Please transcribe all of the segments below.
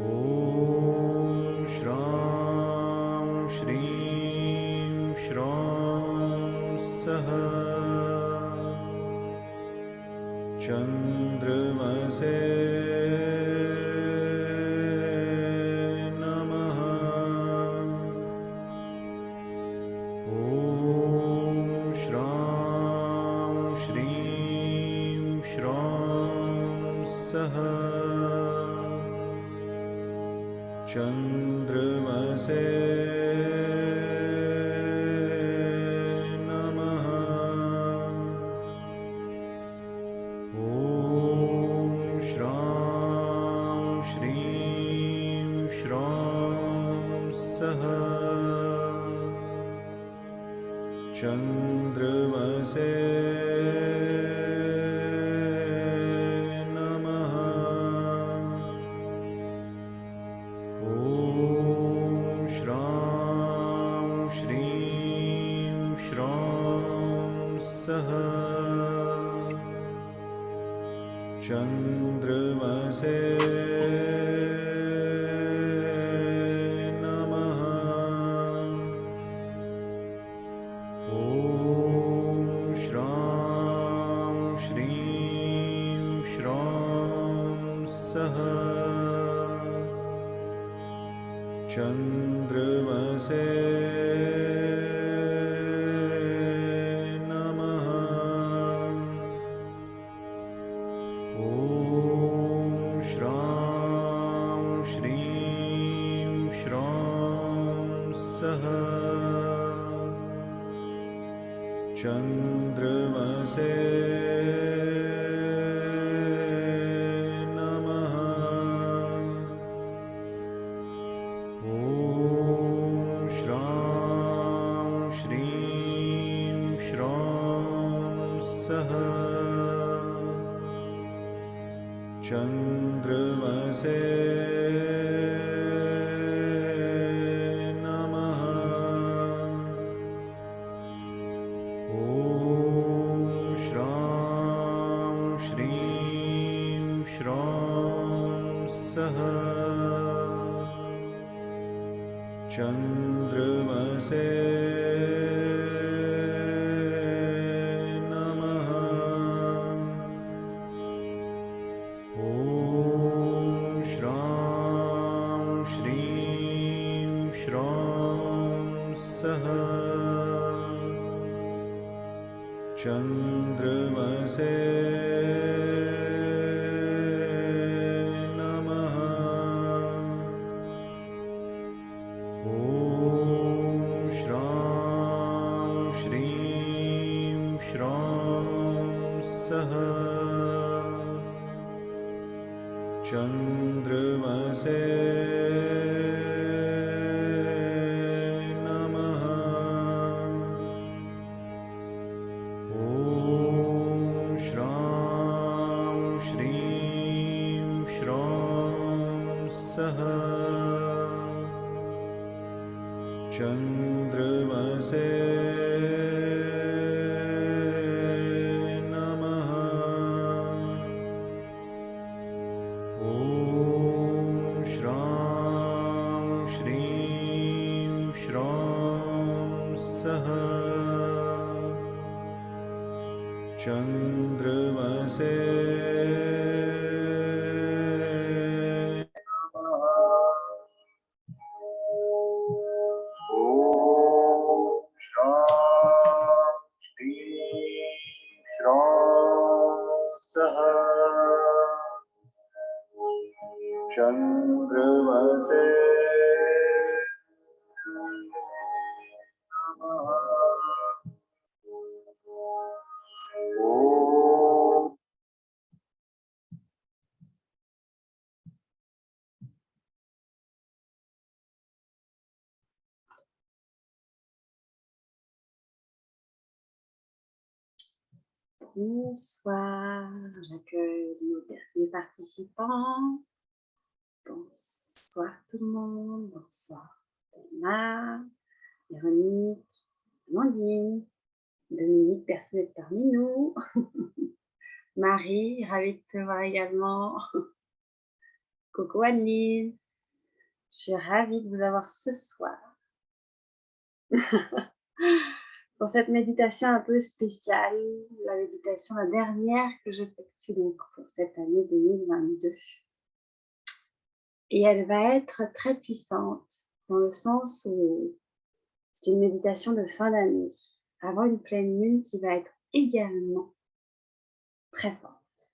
Om Shram Shrim Shram Saha Chandramase Namaha. Om Shram Shrim Shram Saha Chandramase Namaha. Om Shram Shrim Shram Saha Chandramase Namaha. Om Shram Shrim Shram Saha Chandramase Namaha. Om Shram Shrim Shram Saha Chandramase Namaha. Om Shram Shrim Shram Saha Chandramase Namaha. Om Shram Shrim Shram Saha Chandramase Namaha. Om Shram Shrim Shram Saha Chandramase Namaha. Om Shram Shrim Shram Saha Chandramase Namaha. Om Shram Shrim Shram Saha Chandramase Namaha. Om Shram Shrim Shram Saha Chandramase Namaha. Om Shram Shrim Shram Saha Chandramase Chandramase Bonsoir, j'accueille nos derniers participants. Bonsoir tout le monde, bonsoir Emma, Véronique, Amandine, Dominique, personne n'est parmi nous. Marie, ravie de te voir également. Coucou Annelise, je suis ravie de vous avoir ce soir pour cette méditation un peu spéciale, la méditation la dernière que j'effectue donc pour cette année 2022. Et elle va être très puissante dans le sens où c'est une méditation de fin d'année, avant une pleine lune qui va être également très forte.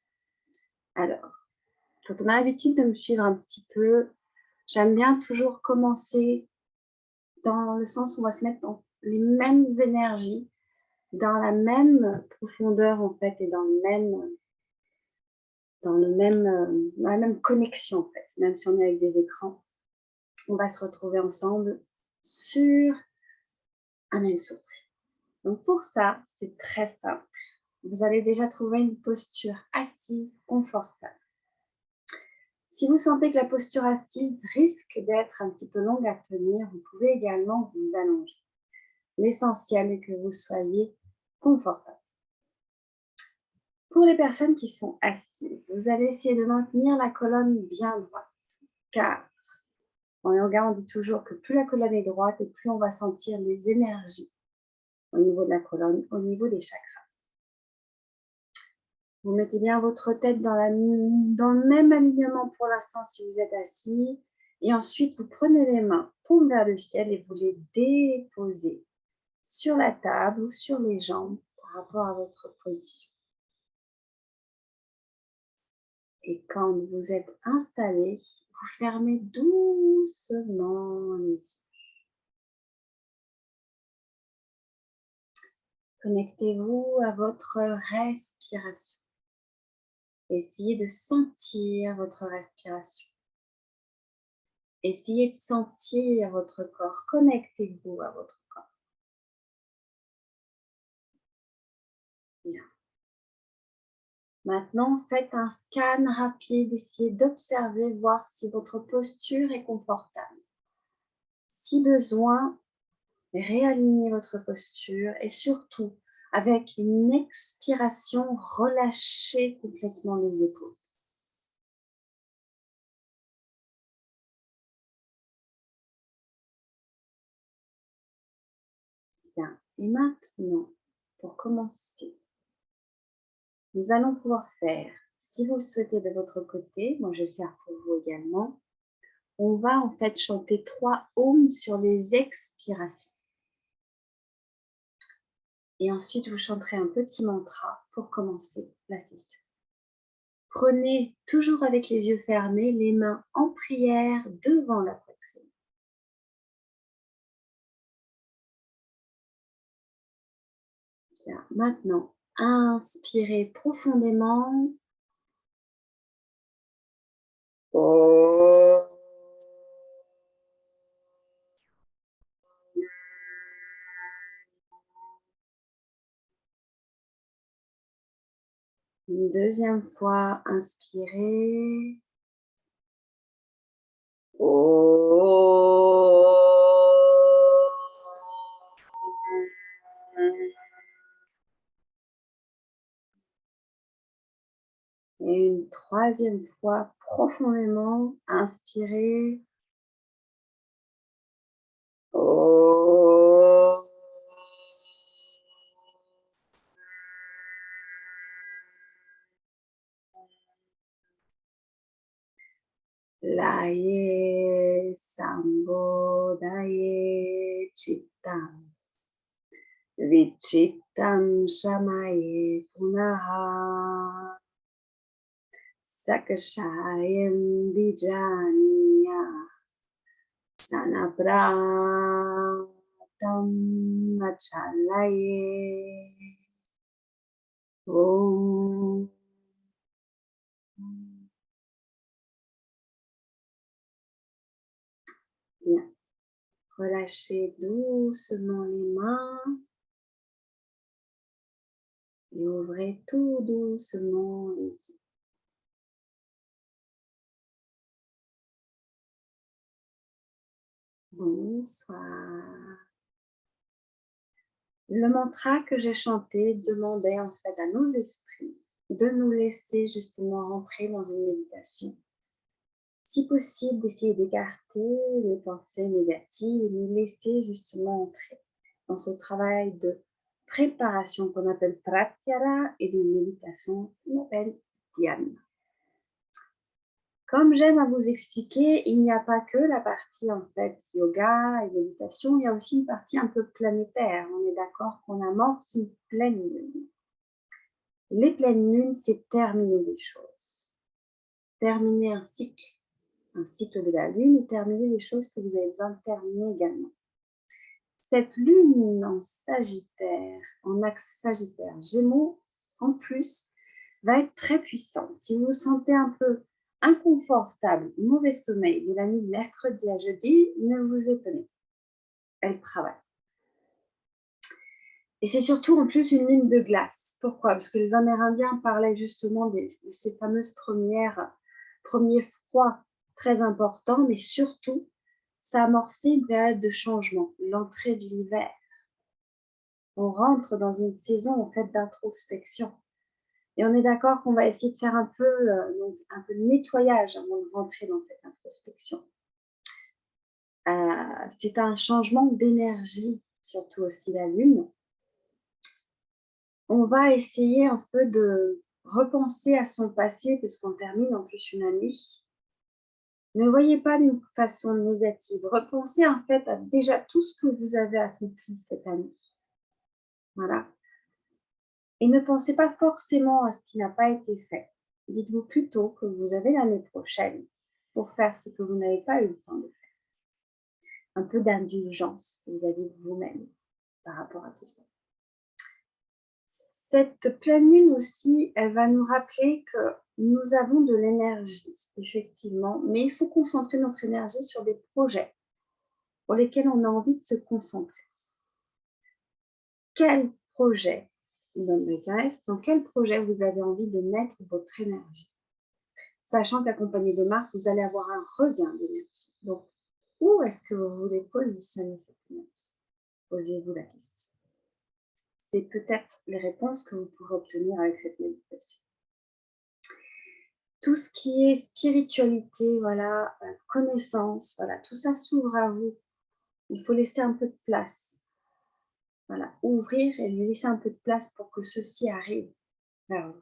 Alors, quand on a l'habitude de me suivre un petit peu, j'aime bien toujours commencer dans le sens où on va se mettre dans les mêmes énergies, dans la même profondeur en fait et dans la même connexion en fait, même si on est avec des écrans, on va se retrouver ensemble sur un même souffle. Donc pour ça, c'est très simple. Vous allez déjà trouver une posture assise confortable. Si vous sentez que la posture assise risque d'être un petit peu longue à tenir, vous pouvez également vous allonger. L'essentiel est que vous soyez confortable. Pour les personnes qui sont assises, vous allez essayer de maintenir la colonne bien droite, car en yoga, on dit toujours que plus la colonne est droite et plus on va sentir les énergies au niveau de la colonne, au niveau des chakras. Vous mettez bien votre tête dans le même alignement pour l'instant si vous êtes assis. Et ensuite, vous prenez les mains, paumes vers le ciel et vous les déposez sur la table ou sur les jambes par rapport à votre position. Et quand vous êtes installé, vous fermez doucement les yeux. Connectez-vous à votre respiration. Essayez de sentir votre respiration. Essayez de sentir votre corps. Connectez-vous à votre corps. Bien. Maintenant, faites un scan rapide. Essayez d'observer, voir si votre posture est confortable. Si besoin, réalignez votre posture et surtout, avec une expiration, relâchez complètement les épaules. Bien. Et maintenant, pour commencer, nous allons pouvoir faire, si vous le souhaitez de votre côté, moi je vais le faire pour vous également, on va en fait chanter 3 ohms sur les expirations. Et ensuite, vous chanterez un petit mantra pour commencer la session. Prenez, toujours avec les yeux fermés, les mains en prière devant la poitrine. Bien, maintenant, inspirez profondément. Une deuxième fois, inspirez. Et une troisième fois, profondément, inspirez. Laye Sambodaye Chittam Vichittam Shamaye Punaha Sakashayam Vijaniya Sanapratam Achalaye Om. Bien. Relâchez doucement les mains et ouvrez tout doucement les yeux. Bonsoir. Le mantra que j'ai chanté demandait en fait à nos esprits de nous laisser justement rentrer dans une méditation. Si possible, d'essayer d'écarter les pensées négatives et de nous laisser justement entrer dans ce travail de préparation qu'on appelle pratyahara et de méditation qu'on appelle dhyana. Comme j'aime à vous expliquer, il n'y a pas que la partie en fait yoga et méditation, il y a aussi une partie un peu planétaire. On est d'accord qu'on amorce une pleine lune. Les pleines lunes, c'est terminer des choses. Terminer un cycle de la lune et terminer les choses que vous avez besoin de terminer également. Cette lune en Sagittaire, en axe Sagittaire, Gémeaux, en plus, va être très puissante. Si vous vous sentez un peu inconfortable, mauvais sommeil de la nuit de mercredi à jeudi, ne vous étonnez. Elle travaille. Et c'est surtout en plus une lune de glace. Pourquoi? Parce que les Amérindiens parlaient justement de ces fameuses premiers froids très importants, mais surtout, ça amorçait une période de changement, l'entrée de l'hiver. On rentre dans une saison en fait d'introspection. Et on est d'accord qu'on va essayer de faire un peu de nettoyage avant de rentrer dans cette introspection. C'est un changement d'énergie, surtout aussi la lune. On va essayer un peu de repenser à son passé, parce qu'on termine en plus une année. Ne voyez pas d'une façon négative. Repensez en fait à déjà tout ce que vous avez accompli cette année. Voilà. Et ne pensez pas forcément à ce qui n'a pas été fait. Dites-vous plutôt que vous avez l'année prochaine pour faire ce que vous n'avez pas eu le temps de faire. Un peu d'indulgence vis-à-vis de vous-même par rapport à tout ça. Cette pleine lune aussi, elle va nous rappeler que nous avons de l'énergie, effectivement, mais il faut concentrer notre énergie sur des projets pour lesquels on a envie de se concentrer. Quel projet, dans quel projet vous avez envie de mettre votre énergie? Sachant qu'accompagné de Mars, vous allez avoir un regain d'énergie. Donc, où est-ce que vous voulez positionner cette énergie? Posez-vous la question. C'est peut-être les réponses que vous pourrez obtenir avec cette méditation. Tout ce qui est spiritualité, voilà, connaissance, voilà, tout ça s'ouvre à vous. Il faut laisser un peu de place. Voilà, ouvrir et lui laisser un peu de place pour que ceci arrive vers vous.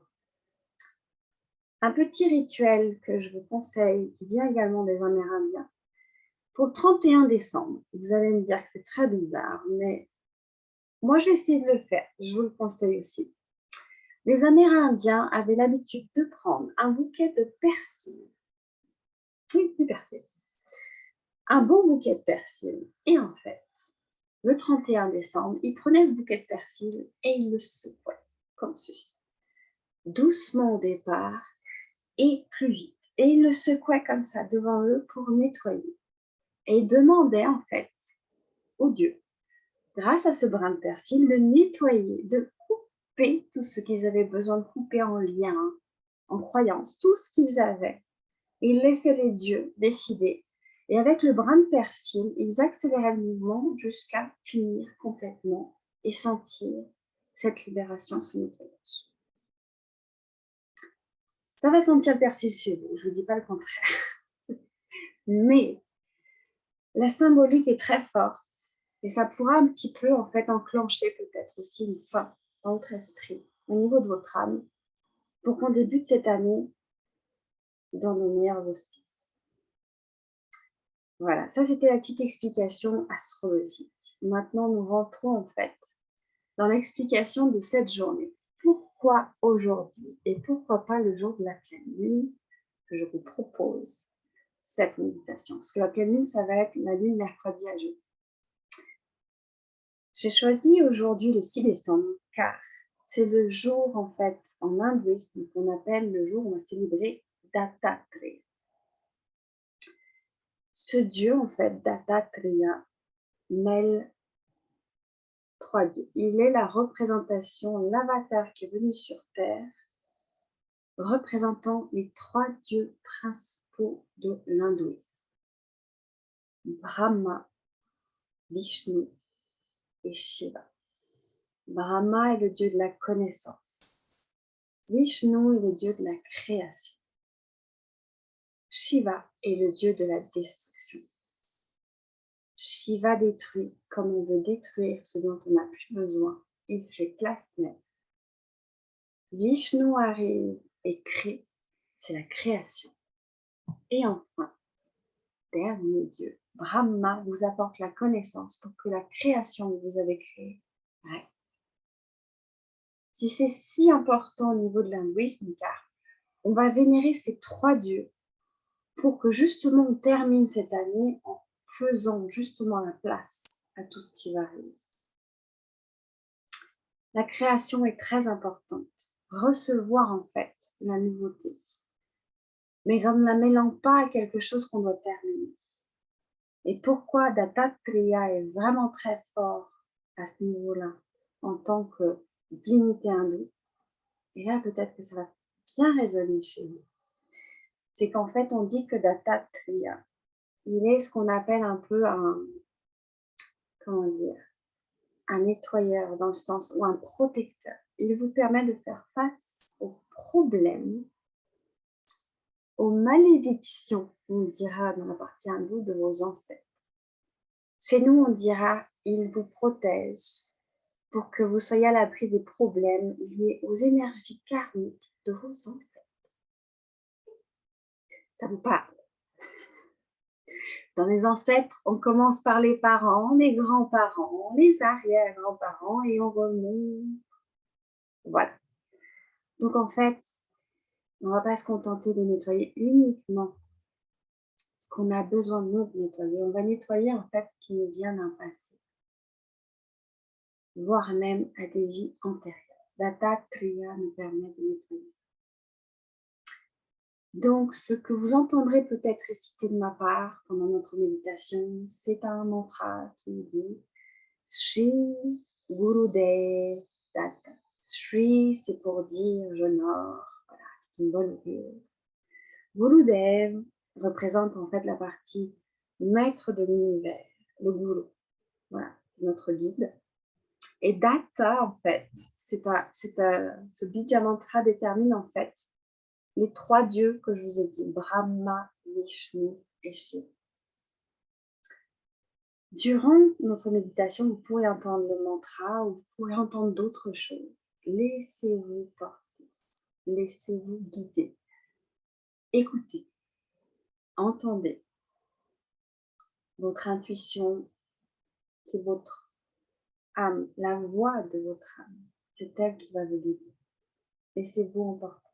Un petit rituel que je vous conseille, qui vient également des Amérindiens. Pour le 31 décembre, vous allez me dire que c'est très bizarre, mais moi j'ai essayé de le faire, je vous le conseille aussi. Les Amérindiens avaient l'habitude de prendre un bouquet de persil. Oui, du persil. Un bon bouquet de persil. Et en fait, le 31 décembre, ils prenaient ce bouquet de persil et ils le secouaient, comme ceci. Doucement au départ et plus vite. Et ils le secouaient comme ça devant eux pour nettoyer. Et ils demandaient en fait au Dieu, grâce à ce brin de persil, de nettoyer, de couper tout ce qu'ils avaient besoin de couper en lien, en croyance, tout ce qu'ils avaient. Ils laissaient les dieux décider. Et avec le brin de persil, ils accéléraient le mouvement jusqu'à finir complètement et sentir cette libération, ce nettoyage. Ça va sentir le persil chez vous, je ne vous dis pas le contraire. Mais la symbolique est très forte et ça pourra un petit peu en fait enclencher peut-être aussi une fin dans votre esprit, au niveau de votre âme, pour qu'on débute cette année dans nos meilleurs auspices. Voilà, ça c'était la petite explication astrologique. Maintenant, nous rentrons en fait dans l'explication de cette journée. Pourquoi aujourd'hui et pourquoi pas le jour de la pleine lune que je vous propose cette méditation? Parce que la pleine lune, ça va être la lune mercredi à jeudi. J'ai choisi aujourd'hui le 6 décembre car c'est le jour en fait en hindouisme qu'on appelle le jour où on va célébrer Dattatreya. Ce dieu en fait, Dattatreya, mêle trois dieux. Il est la représentation, l'avatar qui est venu sur Terre, représentant les trois dieux principaux de l'hindouisme. Brahma, Vishnu et Shiva. Brahma est le dieu de la connaissance. Vishnu est le dieu de la création. Shiva est le dieu de la destruction. Shiva détruit comme on veut détruire ce dont on n'a plus besoin. Il fait place nette. Vishnu arrive et crée, c'est la création. Et enfin, dernier dieu, Brahma vous apporte la connaissance pour que la création que vous avez créée reste. Si c'est si important au niveau de l'hindouisme, car on va vénérer ces trois dieux pour que justement on termine cette année en faisant justement la place à tout ce qui va arriver. La création est très importante. Recevoir en fait la nouveauté. Mais on ne la mêlant pas à quelque chose qu'on doit terminer. Et pourquoi Dattatreya est vraiment très fort à ce niveau-là en tant que divinité hindoue, et là peut-être que ça va bien résonner chez vous, c'est qu'en fait on dit que Dattatreya, il est ce qu'on appelle un peu comment dire, un nettoyeur dans le sens, ou un protecteur. Il vous permet de faire face aux problèmes, aux malédictions, on dira dans la partie hindoue, de vos ancêtres. Chez nous, on dira, il vous protège pour que vous soyez à l'abri des problèmes liés aux énergies karmiques de vos ancêtres. Ça vous parle? Dans les ancêtres, on commence par les parents, les grands-parents, les arrière-grands-parents et on remonte. Voilà. Donc en fait, on ne va pas se contenter de nettoyer uniquement ce qu'on a besoin de nous de nettoyer. On va nettoyer en fait ce qui nous vient d'un passé, voire même à des vies antérieures. Dattatreya nous permet de nettoyer ça. Donc, ce que vous entendrez peut-être réciter de ma part pendant notre méditation, c'est un mantra qui dit Shri Gurudev Datta. Shri, c'est pour dire j'honore. Voilà, c'est une bonne augure. Gurudev représente en fait la partie maître de l'univers, le Guru. Voilà, notre guide. Et Datta, en fait, ce bija mantra détermine en fait les trois dieux que je vous ai dit, Brahma, Vishnu et Shiva. Durant notre méditation, vous pourrez entendre le mantra ou vous pourrez entendre d'autres choses. Laissez-vous porter, laissez-vous guider. Écoutez, entendez votre intuition, qui est votre âme, la voix de votre âme. C'est elle qui va vous guider. Laissez-vous emporter.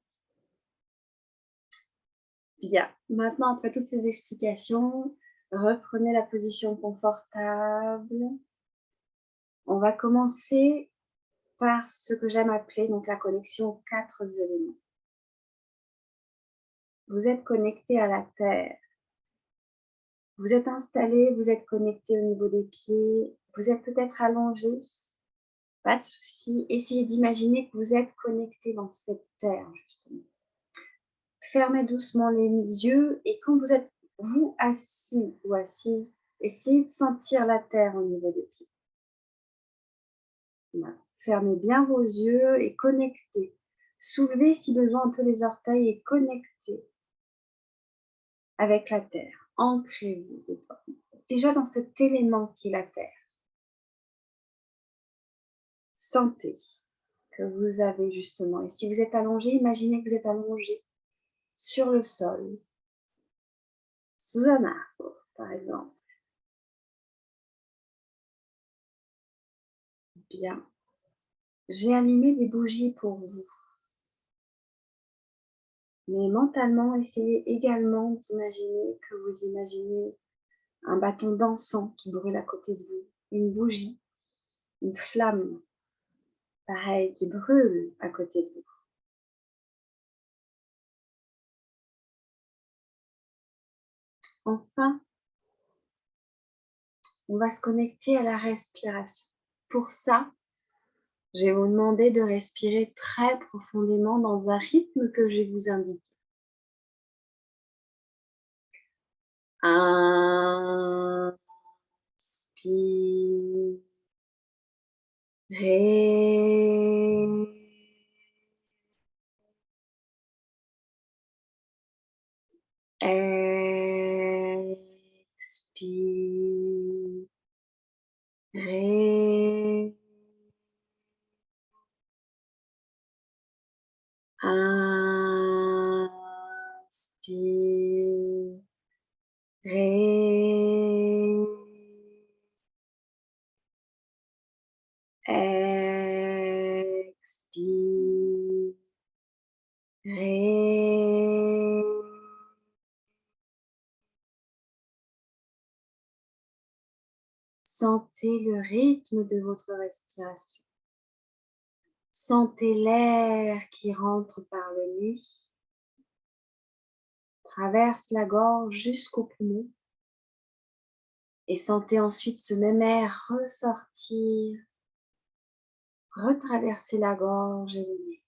Bien, maintenant après toutes ces explications, reprenez la position confortable. On va commencer par ce que j'aime appeler donc la connexion aux quatre éléments. Vous êtes connecté à la terre. Vous êtes installé, vous êtes connecté au niveau des pieds. Vous êtes peut-être allongé. Pas de souci. Essayez d'imaginer que vous êtes connecté dans cette terre, justement. Fermez doucement les yeux et quand vous êtes, vous, assis ou assise, essayez de sentir la terre au niveau des pieds. Voilà. Fermez bien vos yeux et connectez. Soulevez si besoin un peu les orteils et connectez avec la terre. Ancrez-vous déjà dans cet élément qui est la terre. Sentez que vous avez justement, et si vous êtes allongé, imaginez que vous êtes allongé sur le sol, sous un arbre par exemple. Bien. J'ai allumé des bougies pour vous. Mais mentalement, essayez également d'imaginer que vous imaginez un bâton d'encens qui brûle à côté de vous, une bougie, une flamme, pareil, qui brûle à côté de vous. Enfin, on va se connecter à la respiration. Pour ça, je vais vous demander de respirer très profondément dans un rythme que je vais vous indiquer. Inspire. Sentez le rythme de votre respiration. Sentez l'air qui rentre par le nez, traverse la gorge jusqu'au poumon et sentez ensuite ce même air ressortir, retraverser la gorge et le nez.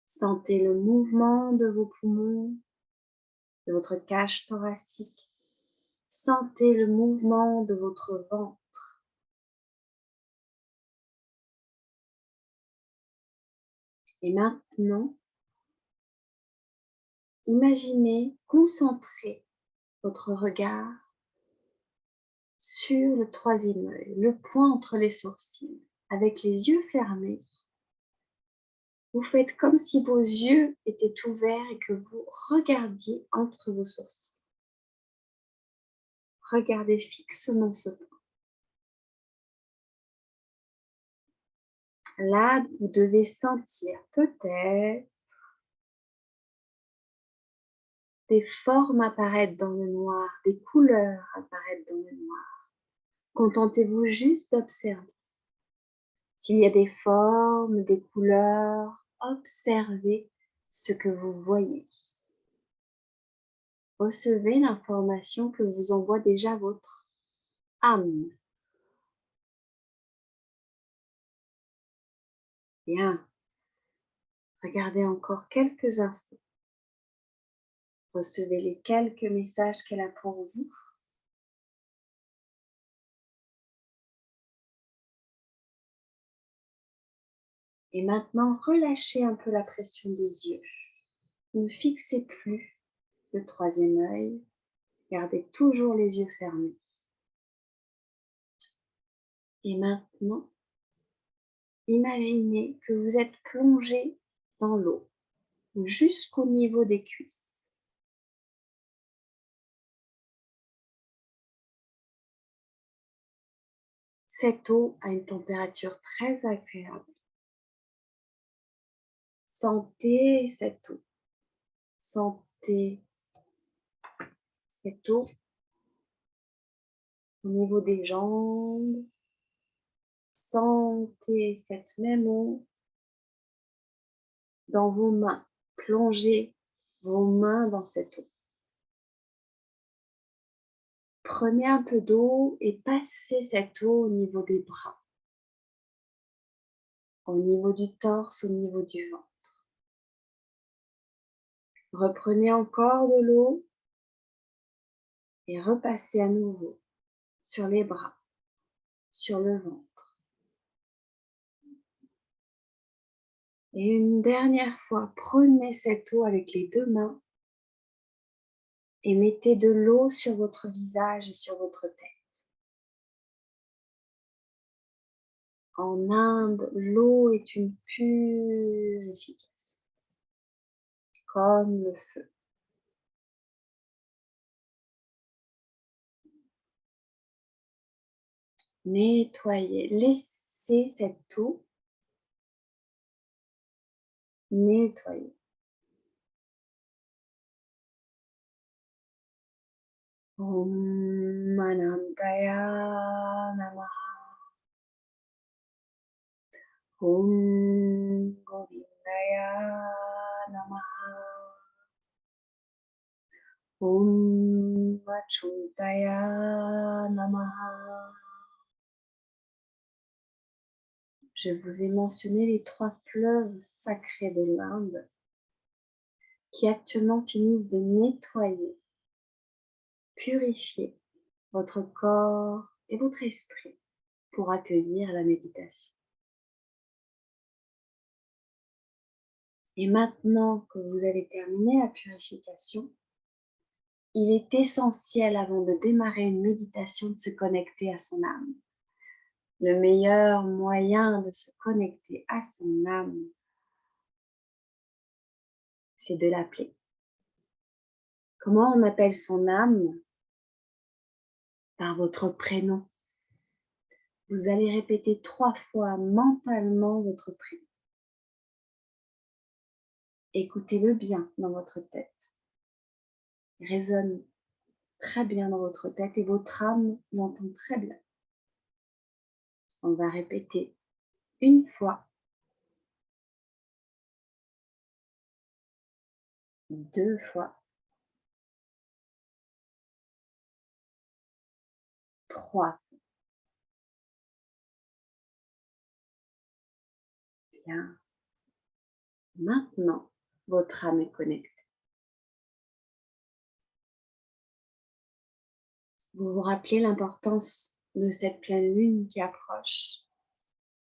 Sentez le mouvement de vos poumons, de votre cage thoracique. Sentez le mouvement de votre ventre. Et maintenant, imaginez concentrer votre regard sur le troisième œil, le point entre les sourcils. Avec les yeux fermés, vous faites comme si vos yeux étaient ouverts et que vous regardiez entre vos sourcils. Regardez fixement ce point. Là, vous devez sentir peut-être des formes apparaître dans le noir, des couleurs apparaître dans le noir. Contentez-vous juste d'observer. S'il y a des formes, des couleurs, observez ce que vous voyez. Recevez l'information que vous envoie déjà votre âme. Bien. Regardez encore quelques instants. Recevez les quelques messages qu'elle a pour vous. Et maintenant, relâchez un peu la pression des yeux. Ne fixez plus le troisième œil. Gardez toujours les yeux fermés. Et maintenant, imaginez que vous êtes plongé dans l'eau jusqu'au niveau des cuisses. Cette eau a une température très agréable. Sentez cette eau. Sentez cette eau au niveau des jambes. Sentez cette même eau dans vos mains. Plongez vos mains dans cette eau. Prenez un peu d'eau et passez cette eau au niveau des bras, au niveau du torse, au niveau du ventre. Reprenez encore de l'eau et repassez à nouveau sur les bras, sur le ventre. Et une dernière fois, prenez cette eau avec les deux mains et mettez de l'eau sur votre visage et sur votre tête. En Inde, l'eau est une purification, comme le feu. Nettoyez, laissez cette eau nettoyer. Om Anantaya Namaha. Om Govindaya Namaha. Om Achutaya Namaha. Je vous ai mentionné les 3 fleuves sacrés de l'Inde qui actuellement finissent de nettoyer, purifier votre corps et votre esprit pour accueillir la méditation. Et maintenant que vous avez terminé la purification, il est essentiel avant de démarrer une méditation de se connecter à son âme. Le meilleur moyen de se connecter à son âme, c'est de l'appeler. Comment on appelle son âme? Par votre prénom. Vous allez répéter 3 fois mentalement votre prénom. Écoutez-le bien dans votre tête. Il résonne très bien dans votre tête et votre âme l'entend très bien. On va répéter une fois, 2 fois, 3 fois. Bien. Maintenant, votre âme est connectée. Vous vous rappelez l'importance de cette pleine lune qui approche,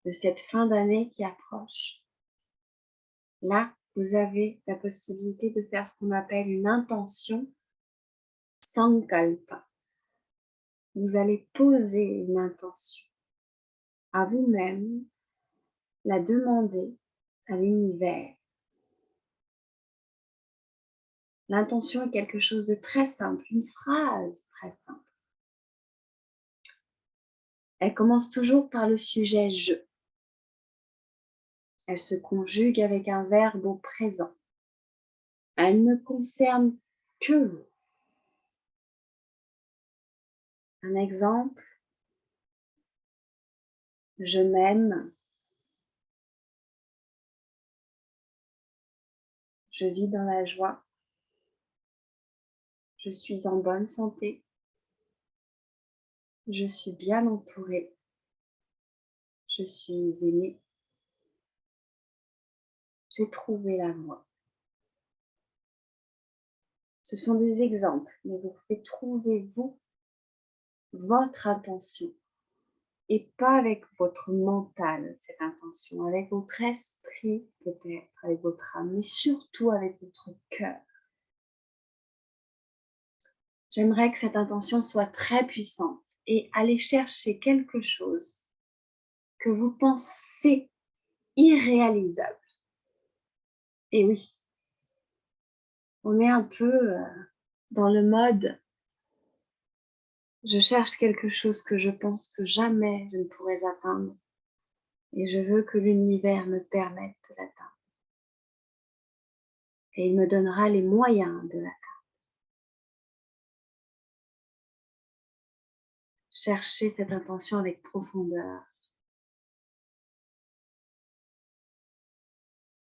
de cette fin d'année qui approche. Là, vous avez la possibilité de faire ce qu'on appelle une intention sankalpa. Vous allez poser une intention à vous-même, la demander à l'univers. L'intention est quelque chose de très simple, une phrase très simple. Elle commence toujours par le sujet « je ». Elle se conjugue avec un verbe au présent. Elle ne concerne que vous. Un exemple, je m'aime, je vis dans la joie, je suis en bonne santé, je suis bien entourée, je suis aimée, j'ai trouvé la voie. Ce sont des exemples, mais vous pouvez trouver vous, votre intention, et pas avec votre mental, cette intention, avec votre esprit peut-être, avec votre âme, mais surtout avec votre cœur. J'aimerais que cette intention soit très puissante et aller chercher quelque chose que vous pensez irréalisable. Et oui, on est un peu dans le mode je cherche quelque chose que je pense que jamais je ne pourrais atteindre et je veux que l'univers me permette de l'atteindre. Et il me donnera les moyens de l'atteindre. Cherchez cette intention avec profondeur.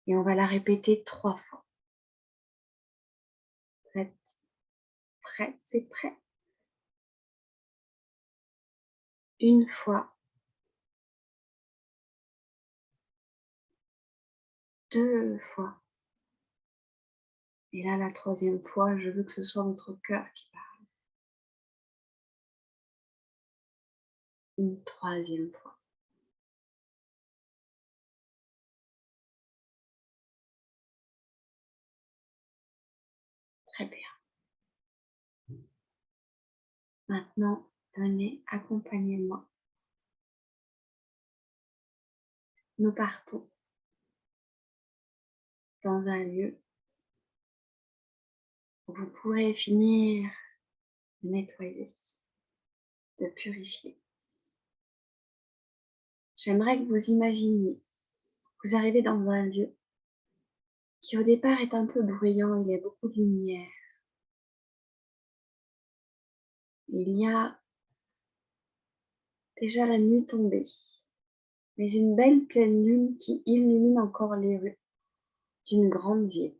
Et on va la répéter 3 fois. Prête, prête, c'est prêt. Une fois. 2 fois. Et là, la 3e fois, je veux que ce soit votre cœur qui parle. Une 3e fois. Très bien. Maintenant, venez, accompagnez-moi. Nous partons dans un lieu où vous pourrez finir de nettoyer, de purifier. J'aimerais que vous imaginiez, vous arrivez dans un lieu qui au départ est un peu bruyant, il y a beaucoup de lumière. Il y a déjà la nuit tombée, mais une belle pleine lune qui illumine encore les rues d'une grande ville.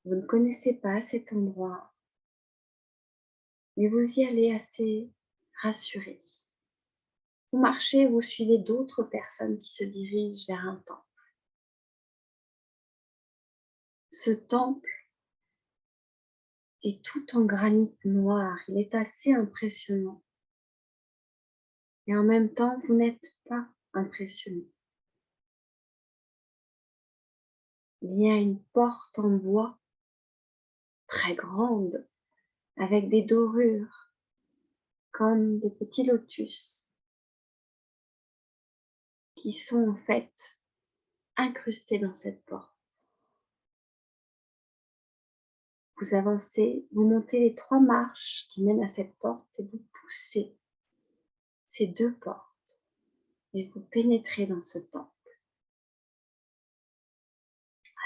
Vous ne connaissez pas cet endroit, mais vous y allez assez rassuré. Vous marchez, vous suivez d'autres personnes qui se dirigent vers un temple. Ce temple est tout en granit noir, il est assez impressionnant. Et en même temps, vous n'êtes pas impressionné. Il y a une porte en bois très grande, avec des dorures, comme des petits lotus, qui sont en fait incrustés dans cette porte. Vous avancez, vous montez les 3 marches qui mènent à cette porte et vous poussez ces 2 portes et vous pénétrez dans ce temple.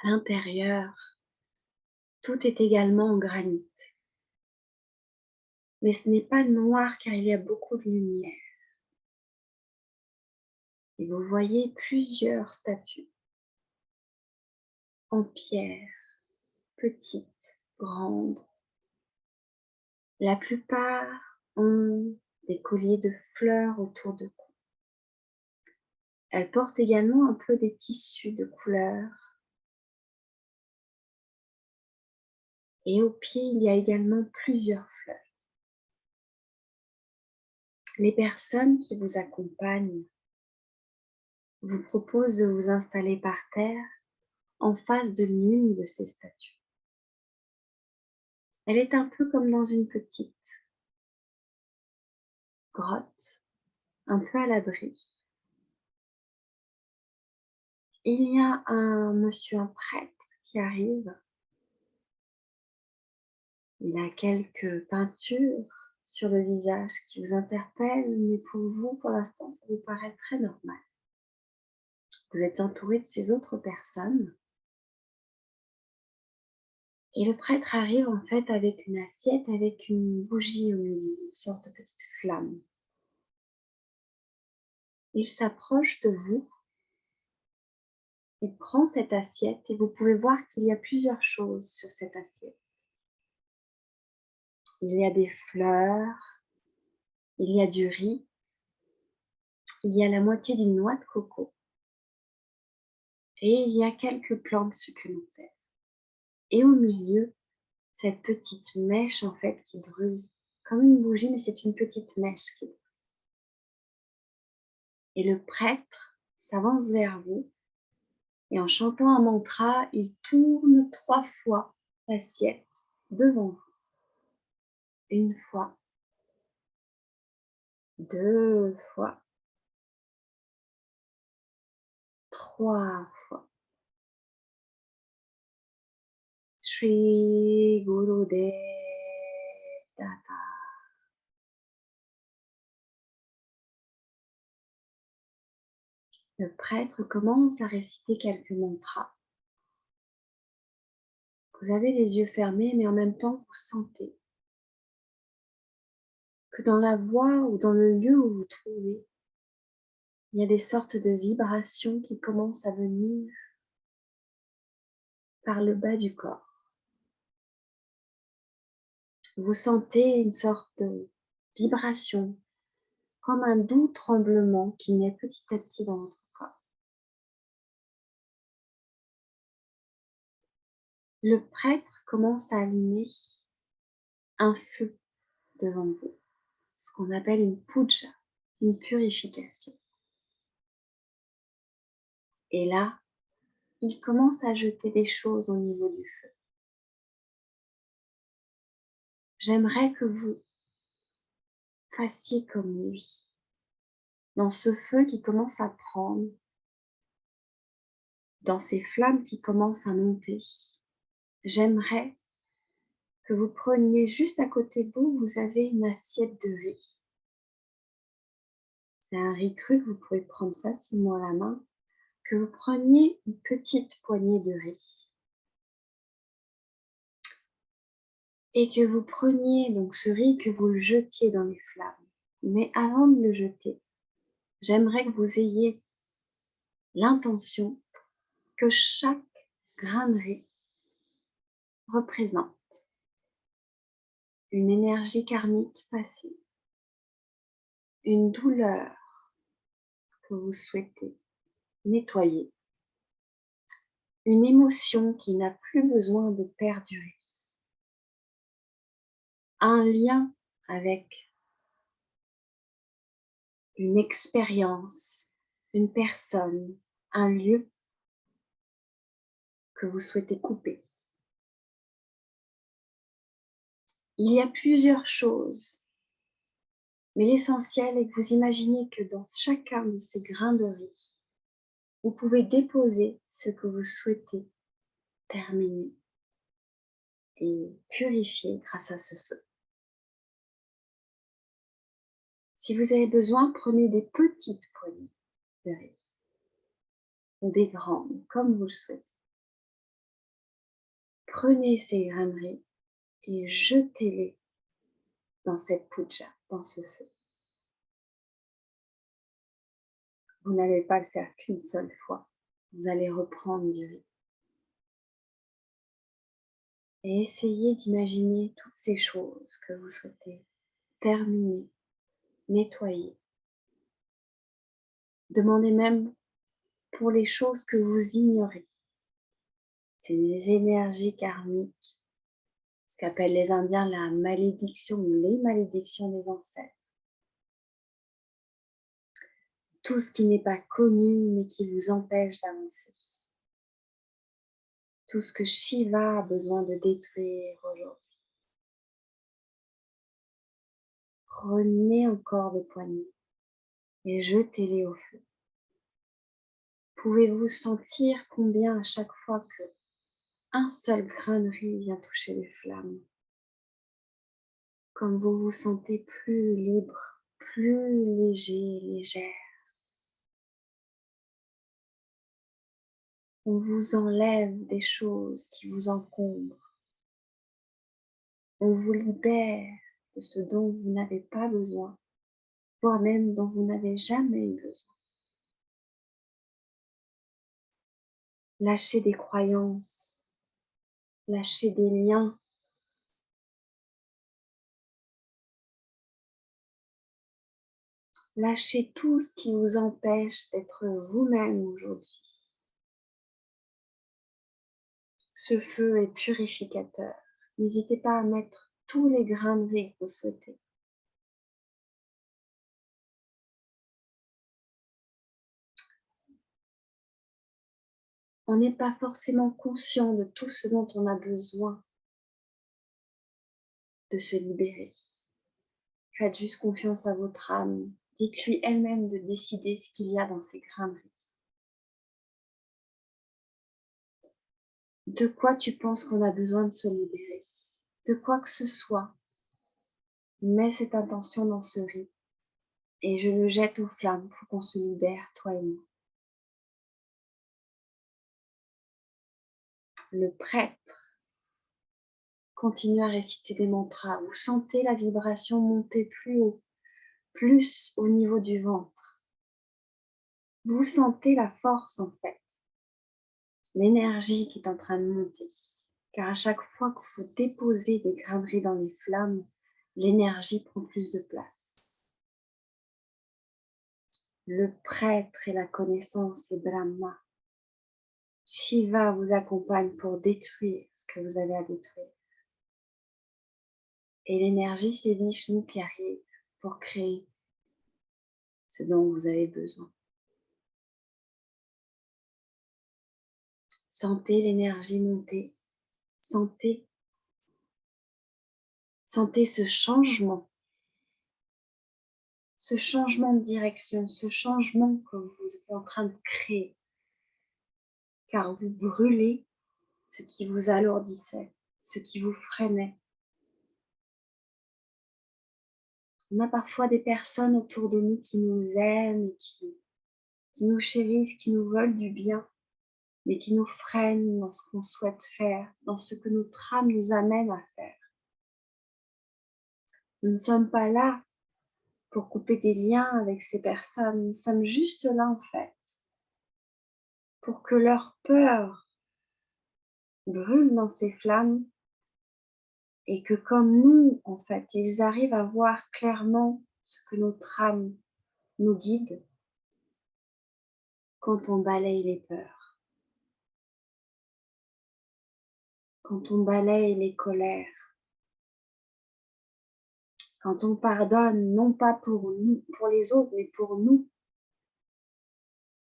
À l'intérieur, tout est également en granit. Mais ce n'est pas noir car il y a beaucoup de lumière. Et vous voyez plusieurs statues en pierre, petites, grandes. La plupart ont des colliers de fleurs autour de cou. Elles portent également un peu des tissus de couleurs. Et au pied, il y a également plusieurs fleurs. Les personnes qui vous accompagnent vous proposent de vous installer par terre en face de l'une de ces statues. Elle est un peu comme dans une petite grotte, un peu à l'abri. Il y a un monsieur, un prêtre qui arrive. Il a quelques peintures sur le visage qui vous interpellent, mais pour vous, pour l'instant, ça vous paraît très normal. Vous êtes entouré de ces autres personnes. Et le prêtre arrive en fait avec une assiette, avec une bougie au milieu, une sorte de petite flamme. Il s'approche de vous, il prend cette assiette et vous pouvez voir qu'il y a plusieurs choses sur cette assiette. Il y a des fleurs, il y a du riz, il y a la moitié d'une noix de coco et il y a quelques plantes supplémentaires. Et au milieu, cette petite mèche en fait qui brûle, comme une bougie, mais c'est une petite mèche qui brûle. Et le prêtre s'avance vers vous et en chantant un mantra, il tourne 3 fois l'assiette devant vous. 1 fois, 2 fois, 3 fois. Shri Gurudev Datta. Le prêtre commence à réciter quelques mantras. Vous avez les yeux fermés, mais en même temps, vous sentez que dans la voie ou dans le lieu où vous vous trouvez, il y a des sortes de vibrations qui commencent à venir par le bas du corps. Vous sentez une sorte de vibration, comme un doux tremblement qui naît petit à petit dans votre corps. Le prêtre commence à allumer un feu devant vous, ce qu'on appelle une puja, une purification. Et là, il commence à jeter des choses au niveau du feu. J'aimerais que vous fassiez comme lui, dans ce feu qui commence à prendre, dans ces flammes qui commencent à monter. J'aimerais que vous preniez juste à côté de vous, vous avez une assiette de riz. C'est un riz cru que vous pouvez prendre facilement à la main, que vous preniez une petite poignée de riz. Et que vous preniez donc ce riz, que vous le jetiez dans les flammes. Mais avant de le jeter, j'aimerais que vous ayez l'intention que chaque grain de riz représente une énergie karmique passée, une douleur que vous souhaitez nettoyer, une émotion qui n'a plus besoin de perdurer, un lien avec une expérience, une personne, un lieu que vous souhaitez couper. Il y a plusieurs choses, mais l'essentiel est que vous imaginez que dans chacun de ces grains de riz, vous pouvez déposer ce que vous souhaitez terminer et purifier grâce à ce feu. Si vous avez besoin, prenez des petites poignées de riz ou des grandes, comme vous le souhaitez. Prenez ces grains de riz et jetez-les dans cette puja, dans ce feu. Vous n'allez pas le faire qu'une seule fois. Vous allez reprendre du riz. Et essayez d'imaginer toutes ces choses que vous souhaitez terminer, nettoyer. Demandez même pour les choses que vous ignorez. C'est les énergies karmiques, ce qu'appellent les Indiens la malédiction ou les malédictions des ancêtres. Tout ce qui n'est pas connu mais qui vous empêche d'avancer. Tout ce que Shiva a besoin de détruire aujourd'hui. Prenez encore des poignées et jetez-les au feu. Pouvez-vous sentir combien à chaque fois que un seul grain de riz vient toucher les flammes, comme vous vous sentez plus libre, plus léger, légère. On vous enlève des choses qui vous encombrent. On vous libère de ce dont vous n'avez pas besoin, voire même dont vous n'avez jamais eu besoin. Lâchez des croyances, lâchez des liens. Lâchez tout ce qui vous empêche d'être vous-même aujourd'hui. Ce feu est purificateur. N'hésitez pas à mettre tous les grains de riz que vous souhaitez. On n'est pas forcément conscient de tout ce dont on a besoin de se libérer. Faites juste confiance à votre âme. Dites-lui elle-même de décider ce qu'il y a dans ces grains de riz. De quoi tu penses qu'on a besoin de se libérer? De quoi que ce soit, mets cette intention dans ce riz et je le jette aux flammes pour qu'on se libère, toi et moi. Le prêtre continue à réciter des mantras. Vous sentez la vibration monter plus haut, plus au niveau du ventre. Vous sentez la force en fait, l'énergie qui est en train de monter. Car à chaque fois que vous déposez des grains de riz dans les flammes, l'énergie prend plus de place. Le prêtre est la connaissance et Brahma. Shiva vous accompagne pour détruire ce que vous avez à détruire. Et l'énergie, c'est Vishnu qui arrive pour créer ce dont vous avez besoin. Sentez l'énergie monter. Sentez ce changement. Ce changement de direction, ce changement que vous êtes en train de créer. Car vous brûlez ce qui vous alourdissait, ce qui vous freinait. On a parfois des personnes autour de nous qui nous aiment, qui nous chérissent, qui nous veulent du bien, mais qui nous freinent dans ce qu'on souhaite faire, dans ce que notre âme nous amène à faire. Nous ne sommes pas là pour couper des liens avec ces personnes, nous sommes juste là en fait, pour que leur peur brûle dans ces flammes et que comme nous, en fait, ils arrivent à voir clairement ce que notre âme nous guide quand on balaye les peurs, quand on balaye les colères, quand on pardonne, non pas pour nous, pour les autres, mais pour nous.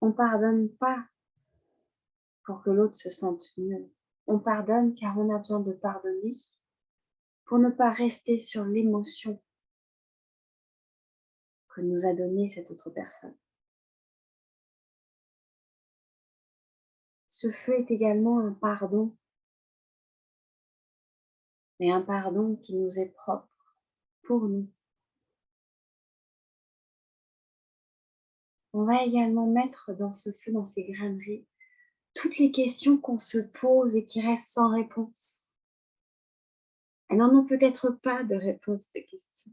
On pardonne pas pour que l'autre se sente mieux. On pardonne car on a besoin de pardonner pour ne pas rester sur l'émotion que nous a donnée cette autre personne. Ce feu est également un pardon, mais un pardon qui nous est propre pour nous. On va également mettre dans ce feu, dans ces graineries, toutes les questions qu'on se pose et qui restent sans réponse. Elles n'en ont peut-être pas de réponse, ces questions.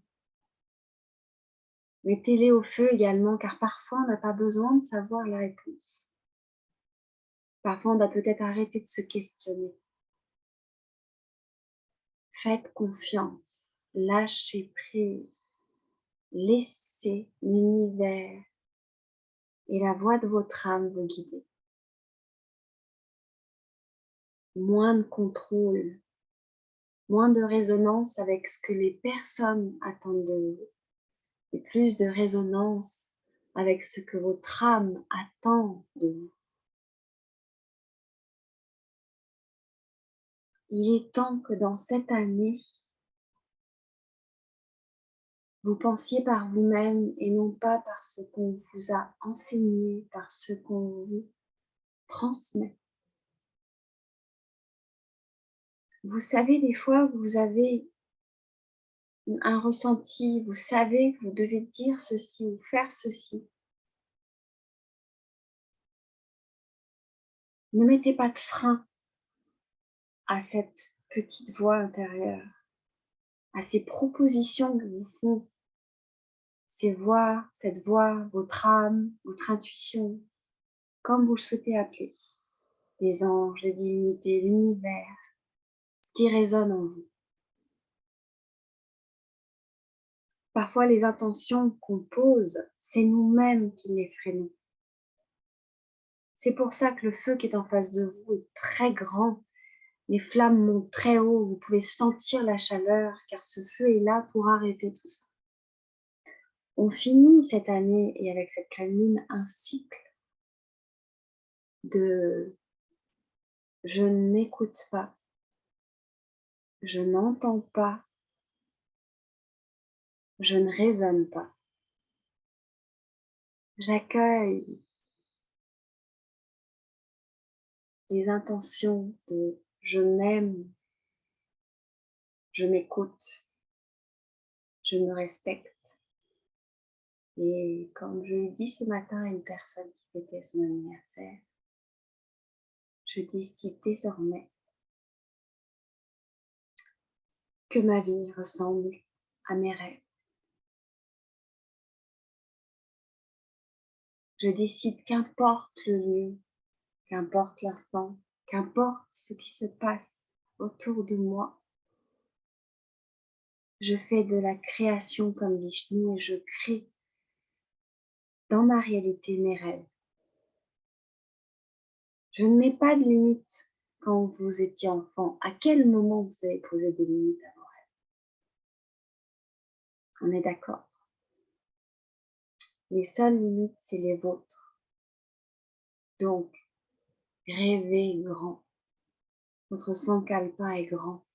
Mettez-les au feu également, car parfois on n'a pas besoin de savoir la réponse. Parfois on doit peut-être arrêter de se questionner. Faites confiance, lâchez prise, laissez l'univers et la voix de votre âme vous guider. Moins de contrôle, moins de résonance avec ce que les personnes attendent de vous, et plus de résonance avec ce que votre âme attend de vous. Il est temps que dans cette année, vous pensiez par vous-même et non pas par ce qu'on vous a enseigné, par ce qu'on vous transmet. Vous savez, des fois, vous avez un ressenti, vous savez que vous devez dire ceci ou faire ceci. Ne mettez pas de frein à cette petite voix intérieure, à ces propositions que vous font ces voix, cette voix, votre âme, votre intuition, comme vous le souhaitez appeler, les anges, les divinités, l'univers, ce qui résonne en vous. Parfois, les intentions qu'on pose, c'est nous-mêmes qui les freinons. C'est pour ça que le feu qui est en face de vous est très grand. Les flammes montent très haut, vous pouvez sentir la chaleur, car ce feu est là pour arrêter tout ça. On finit cette année, et avec cette pleine lune, un cycle de « je n'écoute pas, je n'entends pas, je ne raisonne pas ». J'accueille les intentions de « je m'aime, je m'écoute, je me respecte ». Et comme je l'ai dit ce matin à une personne qui fêtait son anniversaire, je décide désormais que ma vie ressemble à mes rêves. Je décide qu'importe le lieu, qu'importe l'instant, qu'importe ce qui se passe autour de moi, je fais de la création comme Vishnu et je crée dans ma réalité mes rêves. Je ne mets pas de limites quand vous étiez enfant. À quel moment vous avez posé des limites à vos rêves? On est d'accord. Les seules limites, c'est les vôtres. Donc, rêvez grand. Votre sankalpa est grand.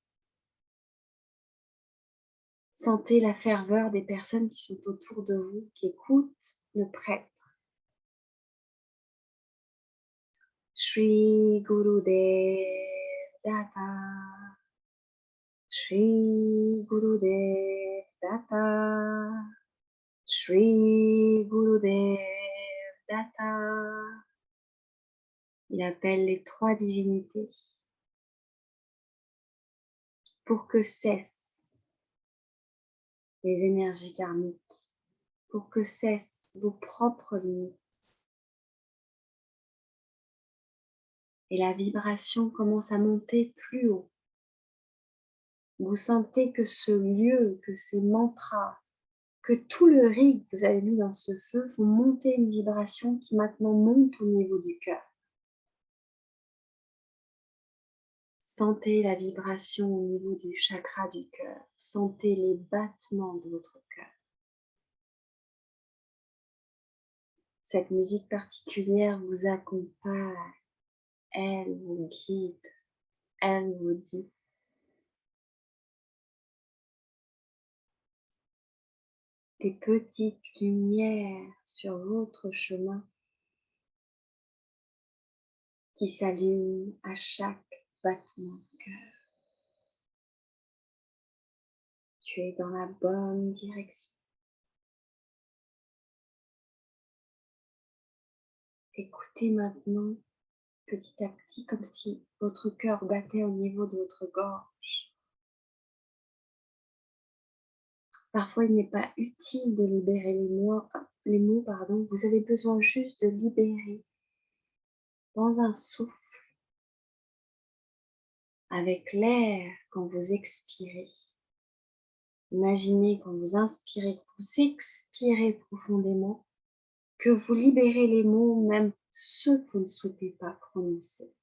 Sentez la ferveur des personnes qui sont autour de vous, qui écoutent le prêtre. Shri Gurudev Data. Shri Gurudev Data. Shri Gurudev Data. Il appelle les trois divinités pour que cessent les énergies karmiques, pour que cessent vos propres limites. Et la vibration commence à monter plus haut. Vous sentez que ce lieu, que ces mantras, que tout le riz que vous avez mis dans ce feu font monter une vibration qui maintenant monte au niveau du cœur. Sentez la vibration au niveau du chakra du cœur. Sentez les battements de votre cœur. Cette musique particulière vous accompagne. Elle vous guide. Elle vous dit des petites lumières sur votre chemin qui s'allument à chaque battement de cœur. Tu es dans la bonne direction. Écoutez maintenant petit à petit comme si votre cœur battait au niveau de votre gorge. Parfois, il n'est pas utile de libérer les mots, vous avez besoin juste de libérer dans un souffle avec l'air quand vous expirez. Imaginez quand vous inspirez, que vous expirez profondément, que vous libérez les mots, même ceux que vous ne souhaitez pas prononcer.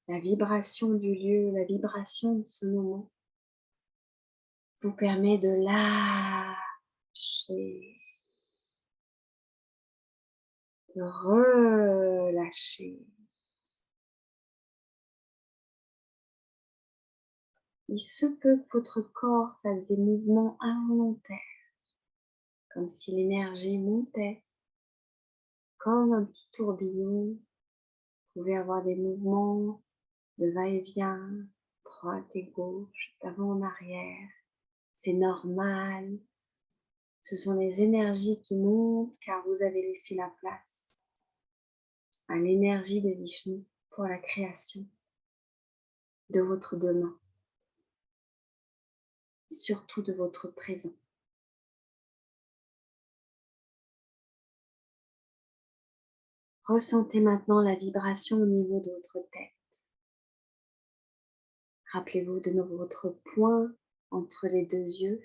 La vibration du lieu, la vibration de ce moment vous permet de lâcher, de relâcher. Il se peut que votre corps fasse des mouvements involontaires, comme si l'énergie montait, comme un petit tourbillon. Vous pouvez avoir des mouvements de va-et-vient, droite et gauche, d'avant en arrière. C'est normal. Ce sont les énergies qui montent car vous avez laissé la place à l'énergie de Vishnu pour la création de votre demain, surtout de votre présent. Ressentez maintenant la vibration au niveau de votre tête. Rappelez-vous de votre point entre les deux yeux.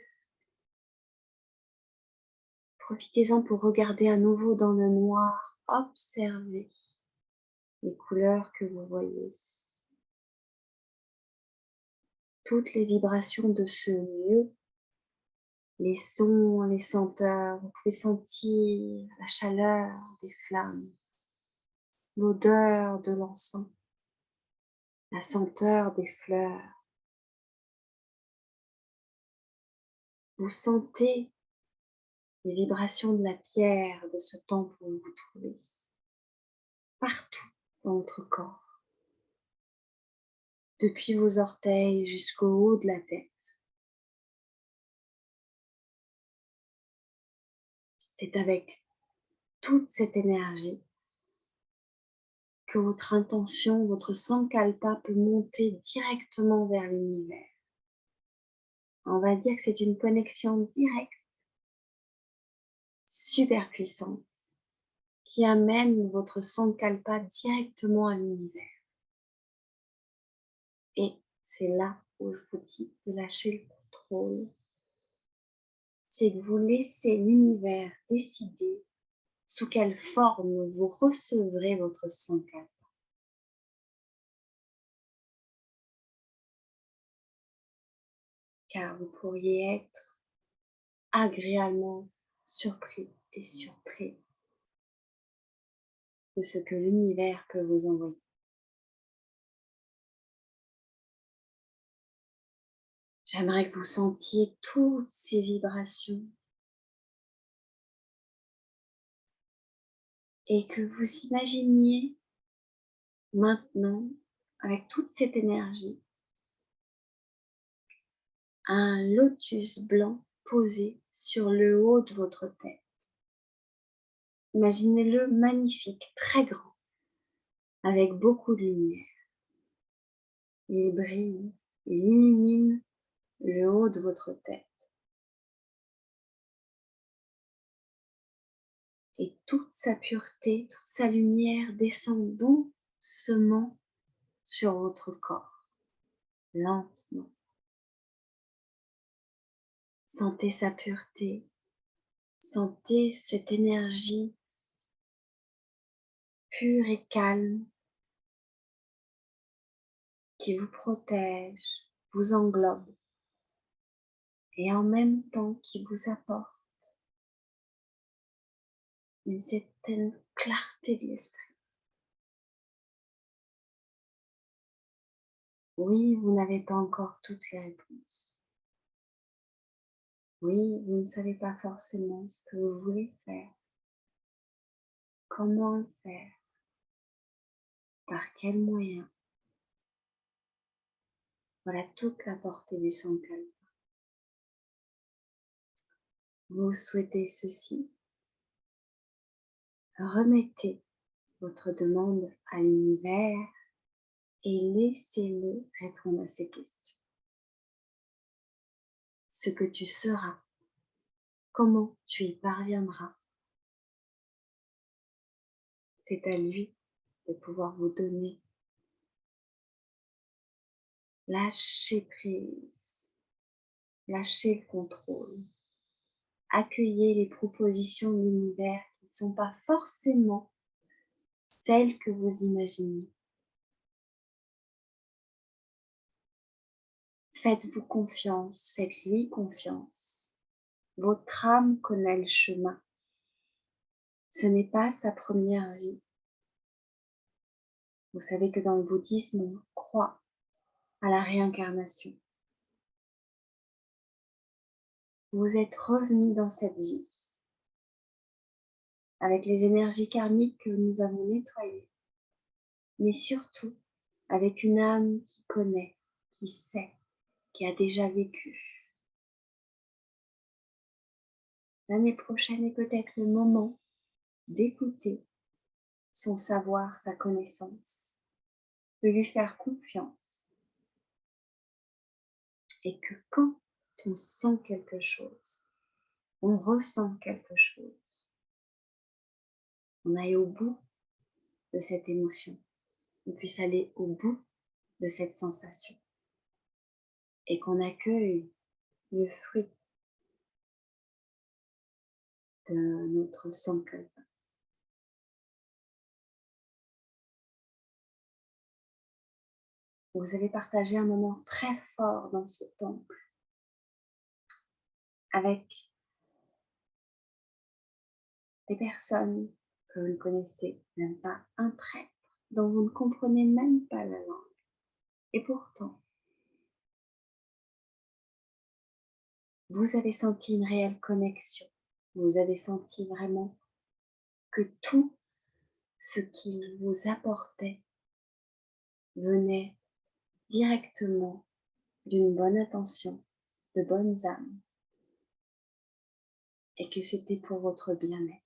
Profitez-en pour regarder à nouveau dans le noir, observez les couleurs que vous voyez. Toutes les vibrations de ce lieu, les sons, les senteurs, vous pouvez sentir la chaleur des flammes, l'odeur de l'encens, la senteur des fleurs. Vous sentez les vibrations de la pierre de ce temple où vous vous trouvez, partout dans votre corps, depuis vos orteils jusqu'au haut de la tête. C'est avec toute cette énergie que votre intention, votre sankalpa peut monter directement vers l'univers. On va dire que c'est une connexion directe, super puissante, qui amène votre sankalpa directement à l'univers. Et c'est là où je vous dis de lâcher le contrôle. C'est que vous laissez l'univers décider sous quelle forme vous recevrez votre sankalpa. Car vous pourriez être agréablement surpris et surprise de ce que l'univers peut vous envoyer. J'aimerais que vous sentiez toutes ces vibrations et que vous imaginiez maintenant, avec toute cette énergie, un lotus blanc posé sur le haut de votre tête. Imaginez-le magnifique, très grand, avec beaucoup de lumière. Il brille, il illumine le haut de votre tête. Et toute sa pureté, toute sa lumière descend doucement sur votre corps, lentement. Sentez sa pureté, sentez cette énergie pure et calme qui vous protège, vous englobe et en même temps qui vous apporte une certaine clarté de l'esprit. Oui, vous n'avez pas encore toutes les réponses. Oui, vous ne savez pas forcément ce que vous voulez faire, comment le faire, par quels moyens. Voilà toute la portée du Sankalpa. Vous souhaitez ceci, remettez votre demande à l'univers et laissez-le répondre à ces questions. Ce que tu seras, comment tu y parviendras, c'est à lui de pouvoir vous donner. Lâchez prise, lâchez le contrôle, accueillez les propositions de l'univers qui ne sont pas forcément celles que vous imaginez. Faites-vous confiance, faites-lui confiance. Votre âme connaît le chemin. Ce n'est pas sa première vie. Vous savez que dans le bouddhisme, on croit à la réincarnation. Vous êtes revenu dans cette vie avec les énergies karmiques que nous avons nettoyées, mais surtout avec une âme qui connaît, qui sait, qui a déjà vécu. L'année prochaine est peut-être le moment d'écouter son savoir, sa connaissance, de lui faire confiance et que quand on sent quelque chose, on ressent quelque chose, on aille au bout de cette émotion, on puisse aller au bout de cette sensation et qu'on accueille le fruit de notre sankalpa. Vous avez partagé un moment très fort dans ce temple avec des personnes que vous ne connaissez même pas, un prêtre dont vous ne comprenez même pas la langue. Et pourtant, vous avez senti une réelle connexion. Vous avez senti vraiment que tout ce qu'il vous apportait venait directement d'une bonne intention, de bonnes âmes, et que c'était pour votre bien-être.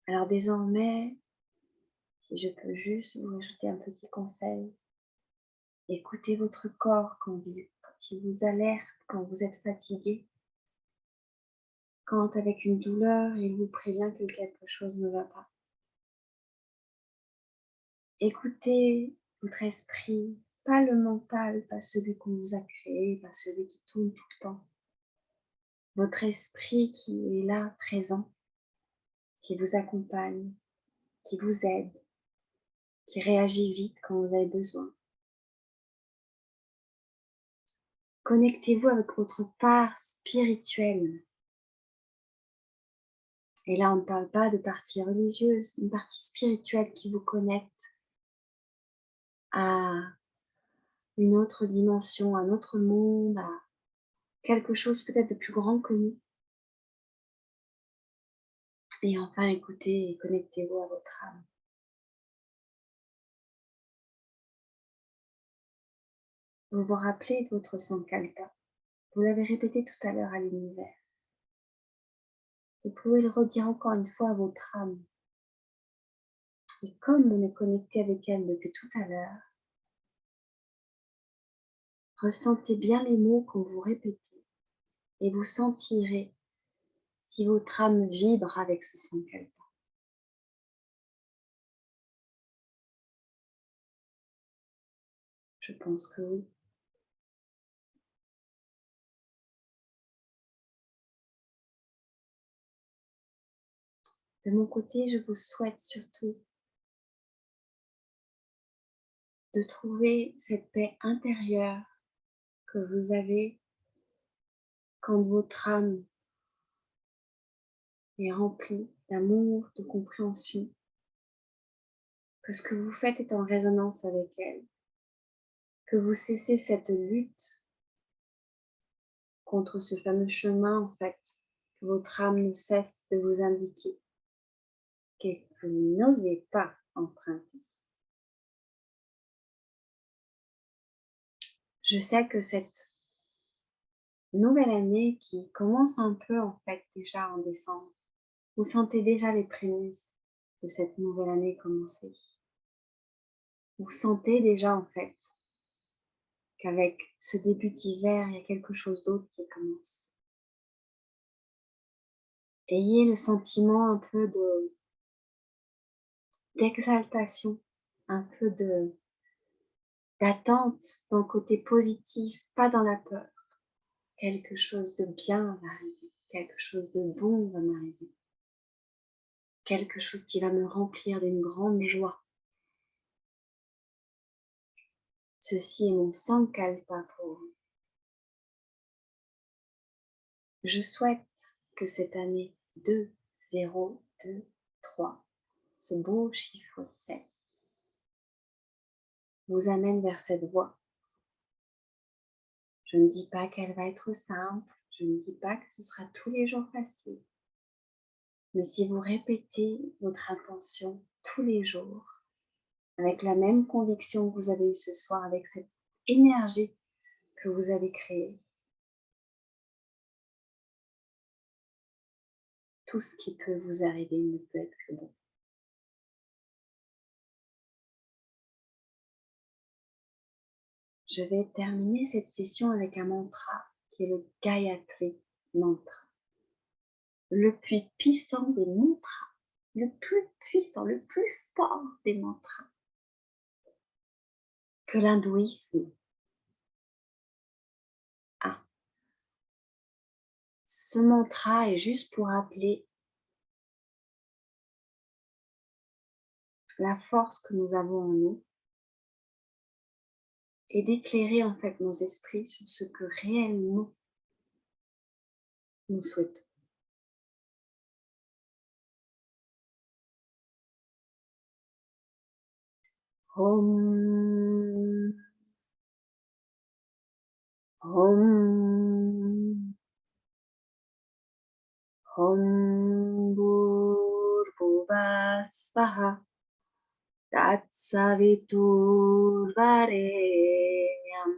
Alors désormais, si je peux juste vous ajouter un petit conseil, écoutez votre corps quand il vous alerte, quand vous êtes fatigué, quand avec une douleur, il vous prévient que quelque chose ne va pas. Écoutez votre esprit, pas le mental, pas celui qu'on vous a créé, pas celui qui tourne tout le temps. Votre esprit qui est là, présent, qui vous accompagne, qui vous aide, qui réagit vite quand vous avez besoin. Connectez-vous avec votre part spirituelle. Et là, on ne parle pas de partie religieuse, une partie spirituelle qui vous connecte à une autre dimension, un autre monde, à quelque chose peut-être de plus grand que nous. Et enfin, écoutez et connectez-vous à votre âme. Vous vous rappelez de votre sankalpa. Vous l'avez répété tout à l'heure à l'univers. Vous pouvez le redire encore une fois à votre âme. Et comme on est connecté avec elle depuis tout à l'heure, ressentez bien les mots qu'on vous répétez et vous sentirez si votre âme vibre avec ce sankalpa. Je pense que oui. De mon côté, je vous souhaite surtout de trouver cette paix intérieure que vous avez quand votre âme est remplie d'amour, de compréhension, que ce que vous faites est en résonance avec elle, que vous cessez cette lutte contre ce fameux chemin, en fait, que votre âme ne cesse de vous indiquer, que vous n'osez pas emprunter. Je sais que cette nouvelle année qui commence un peu, en fait, déjà en décembre, vous sentez déjà les prémices de cette nouvelle année commencer. Vous sentez déjà, en fait, qu'avec ce début d'hiver, il y a quelque chose d'autre qui commence. Ayez le sentiment un peu d'exaltation, un peu d'attente dans le côté positif, pas dans la peur. Quelque chose de bien va arriver, quelque chose de bon va m'arriver, quelque chose qui va me remplir d'une grande joie. Ceci est mon Sankalpa pour vous. Je souhaite que cette année 2023, ce beau chiffre 7, vous amène vers cette voie. Je ne dis pas qu'elle va être simple, je ne dis pas que ce sera tous les jours facile. Mais si vous répétez votre intention tous les jours, avec la même conviction que vous avez eue ce soir, avec cette énergie que vous avez créée, tout ce qui peut vous arriver ne peut être que bon. Je vais terminer cette session avec un mantra qui est le Gayatri Mantra. Le plus puissant des mantras, le plus puissant, le plus fort des mantras que l'hindouisme a. Ce mantra est juste pour appeler la force que nous avons en nous et d'éclairer en fait nos esprits sur ce que réellement nous souhaitons. Om, Om, Om Bhurbhuvah Svaha Tatsaviturvarenyam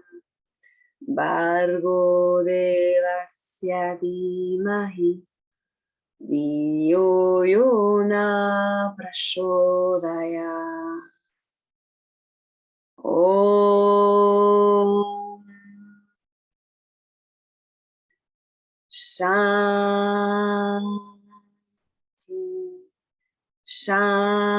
Bhargo Devasya Dhimahi Dhiyo Yona Prachodaya. Om Shanti Shanti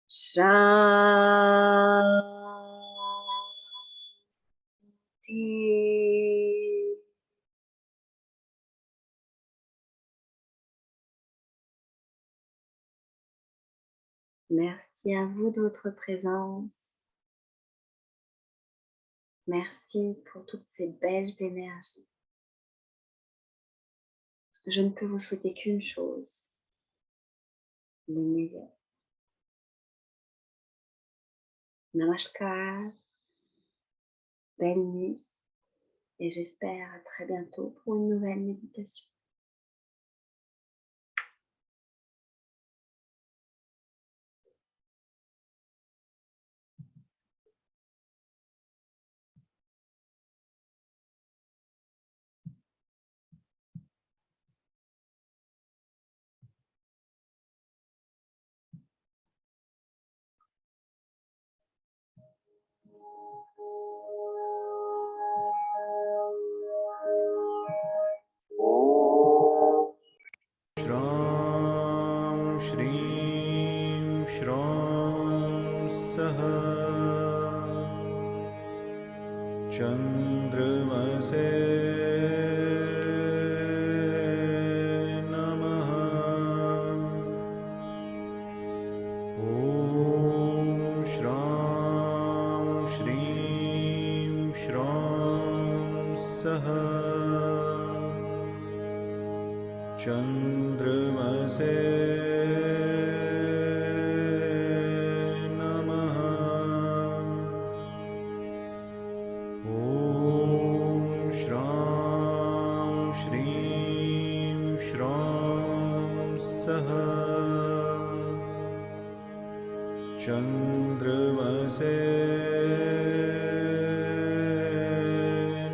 Shanti. Merci à vous de votre présence. Merci pour toutes ces belles énergies. Je ne peux vous souhaiter qu'une chose, le meilleur. Namaskar, belle nuit et j'espère à très bientôt pour une nouvelle méditation. Shram Shrim Shram Saha Chandramase Namaha Om Shram Shrim Shram Saha चन्द्रमसे नमः ॐ श्रां श्रीं श्रां सः चन्द्रमसे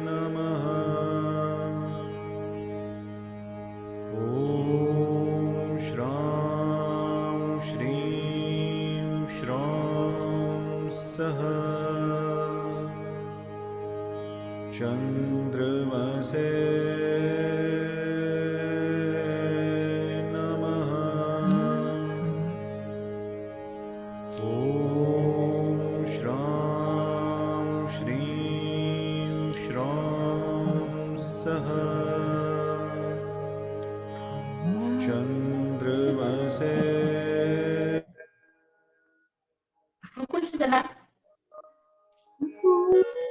नमः ॐ श्रां श्रीं श्रां सः चन्द्रमसे नमः ॐ श्रां श्रीं श्रां सः चन्द्रमसे Coucou, je suis là. Coucou.